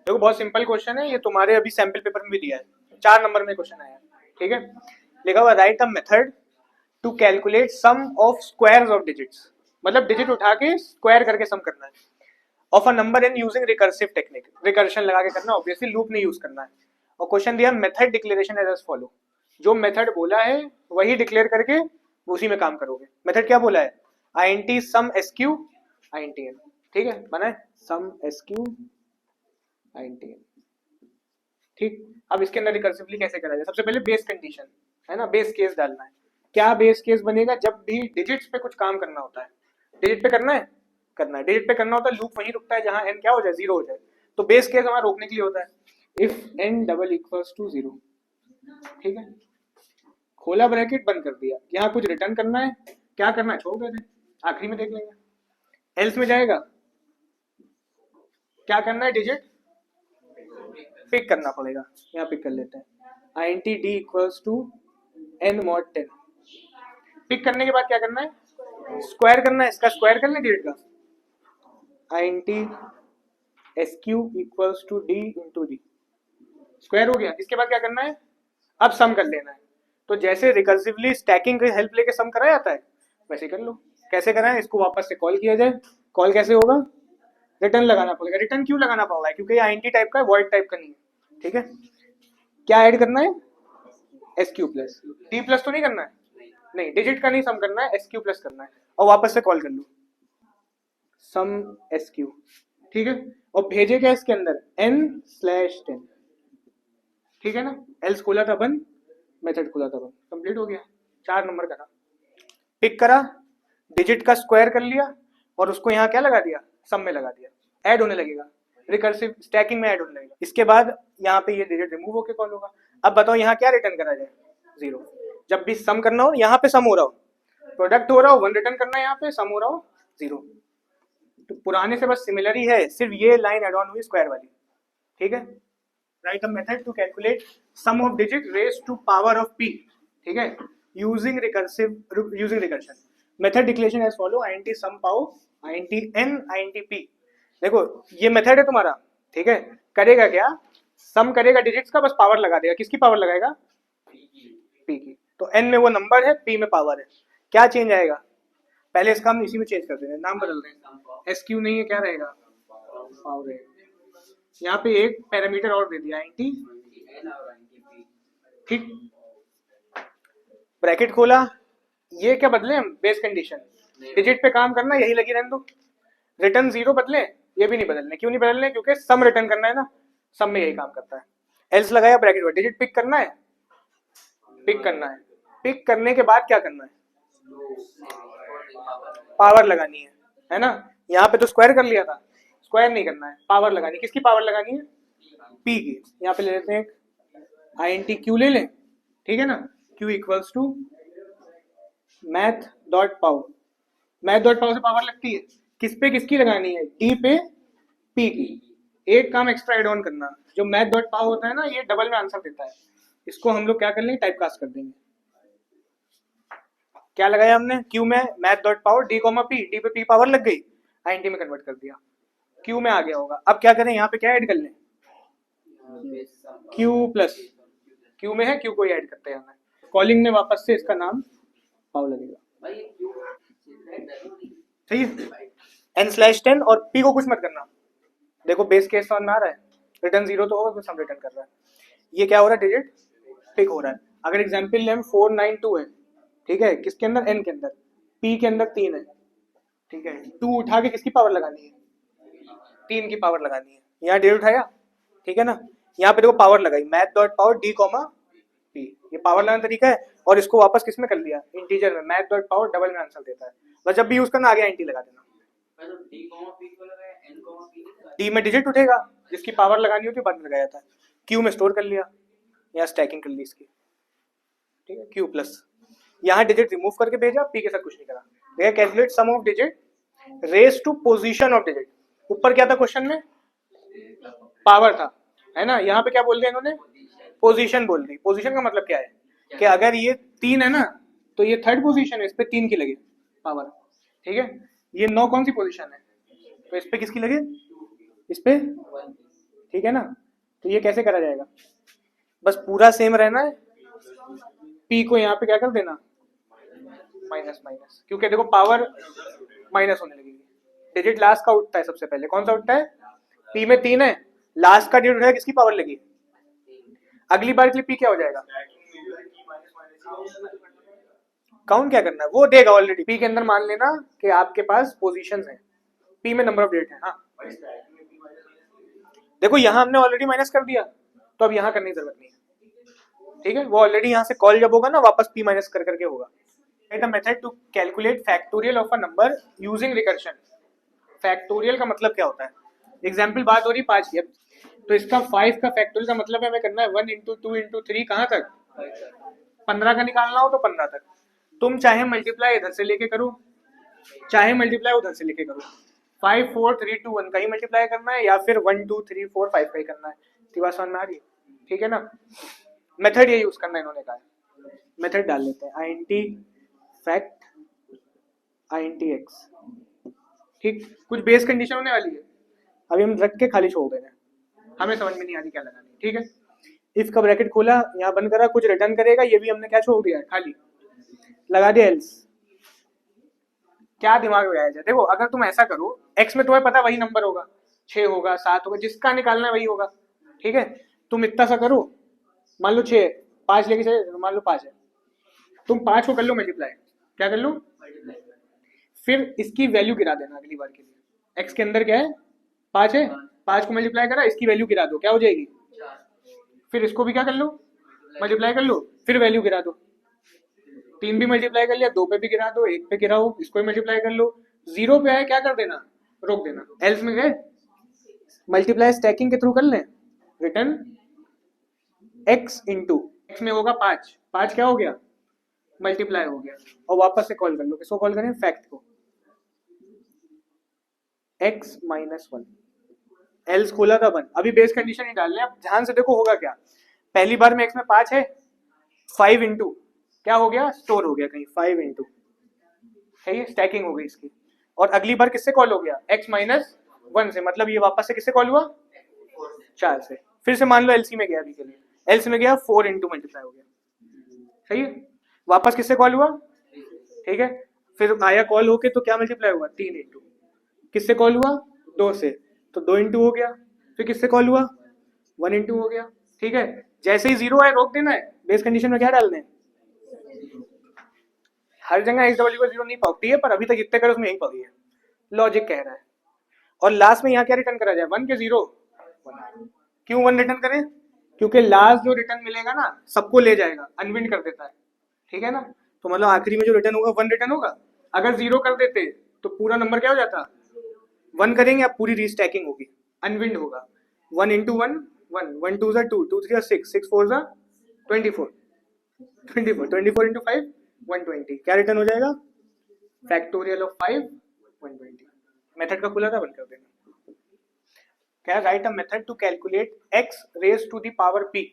देखो बहुत simple question है ये, तुम्हारे अभी सैंपल पेपर में भी दिया है, 4 नंबर में क्वेश्चन आया है। ठीक है, लिखा हुआ write a method to calculate sum of squares of digits, मतलब डिजिट उठा के स्क्वायर करके सम करना है, of a number in using recursive technique, recursion लगा के करना, ऑब्वियसली लूप नहीं यूज करना है। और क्वेश्चन दिया मेथड डिक्लेरेशन एज फॉलो, जो मेथड बोला है वही डिक्लेयर करके उसी में काम करोगे। मेथड क्या बोला है, INT सम SQ INTN, ठीक है, बना है सम SQ INTN। ठीक, अब इसके अंदर रिकर्सिवली कैसे करा जाए, सबसे पहले बेस कंडीशन है ना, बेस केस डालना है। क्या बेस केस बनेगा, जब भी डिजिट्स पे कुछ काम करना होता है, डिजिट पे करना है, डिजिट पे करना होता है, लूप वहीं रुकता है जहां n क्या हो जाए, 0 हो जाए। तो बेस केस हमारा रोकने के लिए होता है if n double equals to 0। ठीक है, खोला ब्रैकेट, बंद कर दिया, यहाँ कुछ रिटर्न करना है, क्या करना है छोड़ देते, आखिरी में देख लेंगे। एल्स में जाएगा, क्या करना है, डिजिट पिक करना पड़ेगा, यहाँ पिक कर लेते हैं INT D equals to n mod 10। Pick करने के बाद क्या करना है, स्क्वायर करना है, इसका स्क्वायर कर लें डिजिट का, INT SQ equals to D into D, square हो गया। इसके बाद क्या करना है, अब सम कर लेना है। तो जैसे रिकर्सिवली स्टैकिंग की हेल्प लेके सम कराया जाता है वैसे कर लो। कैसे कराएं, इसको वापस से कॉल किया जाए, कॉल कैसे होगा, रिटर्न लगाना पड़ेगा। रिटर्न क्यों लगाना पड़ रहा है, क्योंकि ये INT टाइप का है, वॉइड टाइप का नहीं है। ठीक है, क्या ऐड करना है, SQ प्लस, D प्लस तो नहीं करना है, नहीं डिजिट का नहीं सम करना है, SQ प्लस करना है, और वापस से कॉल कर लो सम SQ। ठीक है, और भेजे क्या इसके अंदर n/10। ठीक है ना, एल्स खोला था बंद, मेथड खोला था बंद, कंप्लीट हो गया। 4 नंबर का था, पिक करा, डिजिट का स्क्वायर कर लिया, और उसको यहाँ क्या लगा दिया, सम में लगा दिया, ऐड होने लगेगा, रिकर्सिव स्टैकिंग में ऐड होने लगेगा। इसके बाद यहाँ पे ये डिजिट रिमूव होके कॉल होगा। अब बताओ यहाँ क्या रिटर्न करा जाए, 0। जब भी सम करना हो, यहाँ पे सम हो रहा हो, प्रोडक्ट हो रहा हो 1 रिटर्न करना है, यहाँ पे सम हो रहा हो 0। तो पुराने से बस सिमिलर ही है, सिर्फ ये लाइन एड ऑन हुई स्क्वायर वाली। ठीक है, write a method to calculate sum of digit raise to power of p। ठीक है, using recursion, method declaration as follow, INT sum power INT n INT p। देखो ये मेथड है तुम्हारा, ठीक है, करेगा क्या, सम करेगा डिजिट्स का, बस पावर लगा देगा, किसकी पावर लगाएगा, p की। तो n में वो नंबर है, p में पावर है, क्या चेंज आएगा, पहले इसका हम इसी में चेंज कर देंगे, नाम बदल देंगे, SQ नहीं है, क्या रहेगा, पावर रहेगा। यहाँ पे एक पैरामीटर और दे दिया INT, ठीक, ब्रैकेट खोला, ये क्या बदले हम, बेस कंडीशन, डिजिट पे काम करना यही लगी रहने दो, रिटर्न 0 बदले, ये भी नहीं बदलने, क्यों नहीं बदलने, क्योंकि सम रिटर्न करना है ना, सम में यही काम करता है। एल्स लगाया ब्रैकेट में, डिजिट पिक करना है, पिक करना है, पिक करने के बाद क्या करना है, पावर लगानी है ना। यहाँ पे तो स्क्वायर कर लिया था, स्क्वायर नहीं करना है, पावर लगानी, किसकी पावर लगानी है, p की। यहाँ पे ले लेते हैं INT Q ले लें, ठीक है ना, Q equals to math dot power, math dot power से पावर लगती है, किस पे किसकी लगानी है, D पे p की। एक काम एक्स्ट्रा एड ऑन करना, जो मैथ डॉट पावर होता है ना, ये डबल में आंसर देता है, इसको हम लोग क्या कर लेंगे, टाइप कास्ट कर देंगे। क्या लगाया हमने, Q में math dot power D comma P, D पे P पावर लग गई, INT में कन्वर्ट कर दिया, Q में आ गया होगा। अब क्या करें, यहाँ पे क्या ऐड कर लें, Q प्लस, Q में है, Q को ही ऐड करते हैं, कॉलिंग में वापस से इसका नाम पावर लगेगा, सही है, n/10, और P को कुछ मत करना। देखो बेस केस समझ में आ रहा है, रिटर्न 0 तो होगा, कुछ सम रिटर्न कर रहा है, ये क्या हो रहा है, डिजिट पिक हो रहा है। अगर एग्जाम्पल लें 492 है, ठीक है, किसके अंदर, n के अंदर, p के अंदर 3 है, ठीक है, 2 उठा के किसकी पावर लगानी है, 3 की पावर लगानी है, यहाँ डिजिट उठाया, ठीक है ना, यहाँ पे देखो पावर लगाई, math dot power D comma P, ये पावर लगाने तरीका है, और इसको वापस किस में कर लिया, इंटीजर में, मैथ डॉट पावर डबल में आंसर देता है, बस जब भी यूज करना आगे INT लगा देना। D में डिजिट उठेगा, जिसकी पावर लगानी होती है बाद में लगाया था, Q में स्टोर कर लिया, यहाँ स्टैकिंग कर ली इसकी, ठीक है, Q प्लस, यहाँ डिजिट रिमूव करके भेजा, P के साथ कुछ नहीं करा, देखा calculate sum of digit raise to position of digit. ऊपर क्या था क्वेश्चन में, पावर था, है ना, यहाँ पे क्या बोल दिया इन्होंने, पोजीशन बोल दी। पोजीशन का मतलब क्या है, कि अगर ये 3 है ना, तो ये थर्ड पोजीशन है, इस पे 3 की लगे पावर, ठीक है, ये 9 कौन सी पोजीशन है, तो इस पे किसकी लगे, इस पे ठीक है ना। तो ये कैसे करा जाएगा, बस पूरा सेम रहना है, पी को यहाँ पे क्या कर देना माइनस माइनस, क्योंकि देखो पावर माइनस होने लगेगी। डिजिट लास्ट का उठता है सबसे पहले, कौन सा उठता है, पी में 3 है, लास्ट का डिजिट उठेगा किसकी पावर लगी, अगली बार के लिए पी क्या हो जाएगा, काउंट क्या करना है वो देगा ऑलरेडी। पी के अंदर मान लेना कि आपके पास पोजीशंस हैं, पी में नंबर ऑफ डिजिट है। हाँ देखो यहाँ हमने ऑलरेडी माइनस कर दिया, तो अब यहाँ करने की जरूरत नहीं है, ठीक है। वो ऑलरेडी यहाँ से कॉल जब होगा ना वापस पी माइनस कर करके होगा। Write a method to calculate factorial of a number using recursion. Factorial का मतलब क्या होता है, एग्जाम्पल बात हो रही 5 की, तो इसका 5 का फैक्टोरियल का मतलब है हमें करना है 1 इंटू 2 इंटू 3 कहाँ तक 15 का निकालना हो तो 15 तक। तुम चाहे मल्टीप्लाई इधर से लेके करो, चाहे मल्टीप्लाई उधर से लेके करो, 5 4 3 2 1 का ही मल्टीप्लाई करना है या फिर 1 2 3 4 5 का ही करना है। तो बात समझ में आ रही है, ठीक है ना। मेथड ये यूज करना है इन्होंने कहा है, मेथड डाल लेते हैं आईएनटी फैक्ट आईएनटी एक्स, ठीक। कुछ बेस कंडीशन होने वाली है, अभी हम रख के खाली छोड़ दे रहे हैं, हमें समझ में नहीं आ रही क्या लगानी, ठीक है। इफ का ब्रैकेट खोला, यहाँ बंद करा, कुछ रिटर्न करेगा, ये भी हमने क्या छोड़ दिया है खाली, लगा दिया एल्स। क्या दिमाग में आया जाए, देखो अगर तुम ऐसा करो, एक्स में तुम्हें पता वही नंबर होगा, 6 होगा 7 होगा, जिसका निकालना है वही होगा, ठीक है। तुम इतना सा करो, मान लो 6 5 लेके चले, मान लो 5 है, तुम 5 को कर लो मल्टीप्लाई, क्या कर लो, फिर इसकी वैल्यू गिरा देना अगली बार के लिए। एक्स के अंदर क्या है 5 है, 5 को मल्टीप्लाई करा, इसकी वैल्यू गिरा दो, क्या हो जाएगी, फिर इसको भी क्या कर लो मल्टीप्लाई कर लो, फिर वैल्यू गिरा दो, 3 भी मल्टीप्लाई कर लिया, 2 पे भी गिरा दो, 1 पे गिराओ, इसको भी मल्टीप्लाई कर लो, 0 पे आए क्या कर देना रोक देना। एल्स में गए मल्टीप्लाई स्टैकिंग के थ्रू कर लें, रिटर्न x इंटू एक्स में होगा 5, 5 क्या हो गया मल्टीप्लाई हो गया, और वापस से कॉल कर लो, किसको कॉल करें फैक्ट को, x माइनस 1, एल्स खोला था 1, अभी बेस कंडीशन ही डाल रहे हैं। अब ध्यान से देखो होगा क्या, पहली बार में x में 5 है, 5 इंटू क्या हो गया स्टोर हो गया कहीं, 5 इंटू है ये स्टैकिंग हो गई इसकी, और अगली बार किससे कॉल हो गया x माइनस 1 से, मतलब ये वापस से किससे कॉल हुआ 4 से। फिर से मान लो एलसी में गया, अभी के लिए एलसी में गया 4 इंटू मल्टीप्लाई हो गया, सही है, वापस किससे कॉल हुआ, ठीक है। फिर आया कॉल होके तो क्या मल्टीप्लाई हुआ 3 इंटू, किससे कॉल हुआ 2 से, तो 2 इंटू हो गया, फिर किससे कॉल हुआ 1 इंटू हो गया, ठीक है। जैसे ही 0 आए रोक देना है, बेस कंडीशन में क्या डालना है, हर जगह x डबल इक्वल 0 नहीं पहुंचती है, पर अभी तक जितने करे उसमें यही पड़ी है, लॉजिक कह रहा है। और लास्ट में यहाँ क्या रिटर्न करा जाए 1 के 0, क्यों 1 रिटर्न करें, क्योंकि लास्ट जो रिटर्न मिलेगा ना सबको ले जाएगा, अनविंड कर देता है, ठीक है ना। तो मतलब आखिरी में जो रिटर्न होगा 1 रिटर्न होगा, अगर 0 कर देते तो पूरा नंबर क्या हो जाता, 1 करेंगे अब पूरी रीस्टैकिंग होगी, अनविंड होगा, 1 इंटू 1 1, 1 2 2, 2 3 6, 6 4 24, 24 इंटू 5 120, क्या रिटर्न हो जाएगा फैक्टोरियल ऑफ 5 120। मेथड का खुला था, बंद कर देना। क्या write a method to calculate x raise to the power p।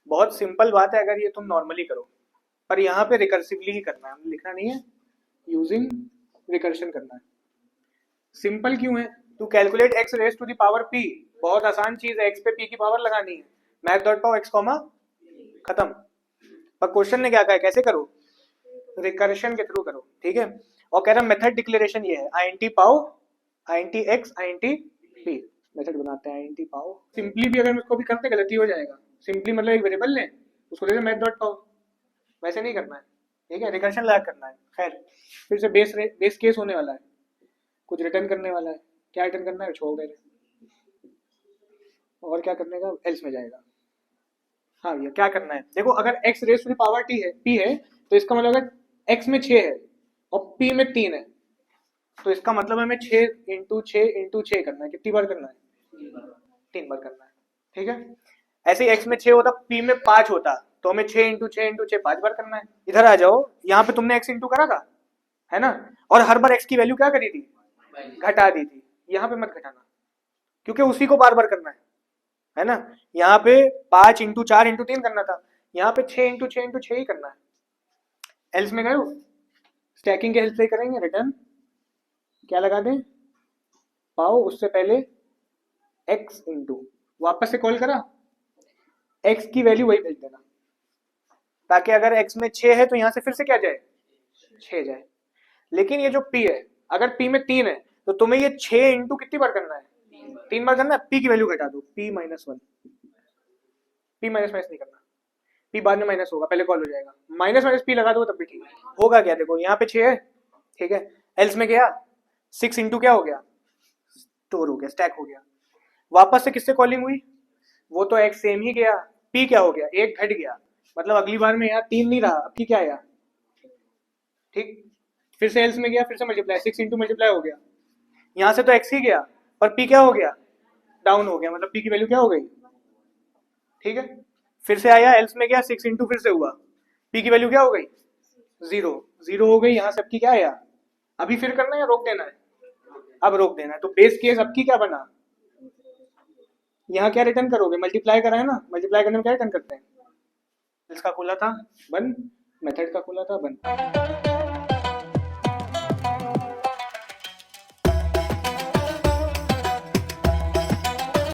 बहुत सिंपल बात है अगर ये तुम नॉर्मली करो, पर यहाँ पे रिकर्सिवली ही करना है, हमें लिखना नहीं है, यूजिंग रिकर्शन करना है। सिंपल क्यों है, to calculate x raise to the power p, बहुत आसान चीज है, x पे p की पावर लगानी है, मैथ डॉट पाओ x कॉमा खत्म। पर क्वेश्चन ने क्या कहा है कैसे करो, रिकर्शन के थ्रू करो, ठीक है। और कह रहा मेथड डिक्लेरेशन ये है, आईएनटी पाओ INT x INT P, method बनाते हैं आईएनटी पाओ। सिंपली भी अगर इसको भी करते गलती हो जाएगा, सिंपली मतलब एक वेरिएबल लें उसको दे मैथ डॉट पाओ, वैसे नहीं करना है, ठीक है, रिकर्शन लगा करना है। खैर फिर से बेस केस होने वाला है, कुछ रिटर्न करने वाला है, क्या रिटर्न करना है छोड़ दे रहे, और क्या करने का एल्स में जाएगा। हाँ भैया क्या करना है, देखो अगर x raise to the power t है p है, तो इसका मतलब अगर x में 6 है और p में 3 है, तो इसका मतलब हमें 6 इंटू 6 इंटू 6 करना है, कितनी बार करना है 3 बार करना है, ठीक है। ऐसे ही x में 6 होता p में 5 होता, तो हमें 6 इंटू 6 इंटू 6 5 बार करना है। इधर आ जाओ, यहाँ पे तुमने x इंटू करा था है ना, और हर बार x की वैल्यू क्या करी थी घटा दी थी, यहाँ पे मत घटाना क्योंकि उसी को बार बार करना है ना। यहाँ पे 5 इंटू 4 इंटू 3 करना था, यहाँ पे 6 इंटू 6 इंटू 6 ही करना है। एल्स में गए स्टैकिंग के हेल्प से करेंगे, रिटर्न क्या लगा दें पाओ, उससे पहले x इंटू वापस से कॉल करा, x की वैल्यू वही भेज देना, ताकि अगर x में 6 है तो यहां से फिर से क्या जाए, 6 जाए। लेकिन ये जो p है, अगर p में 3 है तो तुम्हें ये 6 इंटू कितनी बार करना है, 3 बार करना है। p की वैल्यू घटा दो, p minus 1, p minus minus नहीं करना, p बाद में माइनस होगा, पहले कॉल हो जाएगा, माइनस माइनस p लगा दो तब भी ठीक है। होगा क्या, देखो यहाँ पे 6 है, ठीक है, एल्स में गया 6 इंटू क्या हो गया, स्टोर हो गया, स्टैक हो गया। वापस से किससे कॉलिंग हुई, वो तो x सेम ही गया, p क्या हो गया, 1 घट गया, मतलब अगली बार में यहाँ 3 नहीं रहा, अब की क्या आया, ठीक। फिर से एल्स में गया, फिर से मल्टीप्लाई, 6 इंटू मल्टीप्लाई हो गया, यहाँ से तो x ही गया पर p क्या हो गया, डाउन हो गया, मतलब p की वैल्यू क्या हो गई, ठीक है। फिर से आया, एल्स में गया, 6 इंटू फिर से हुआ, p की वैल्यू क्या हो गई, 0, 0 हो गई, यहाँ से अब की क्या आया, अभी फिर करना है या रोक देना है, अब रोक देना है। तो बेस केस अब की क्या बना, यहाँ क्या रिटर्न करोगे, मल्टीप्लाई करा है ना, मल्टीप्लाई करने में क्या रिटर्न करते हैं, इसका खुला था बंद, मेथड का खुला था बंद।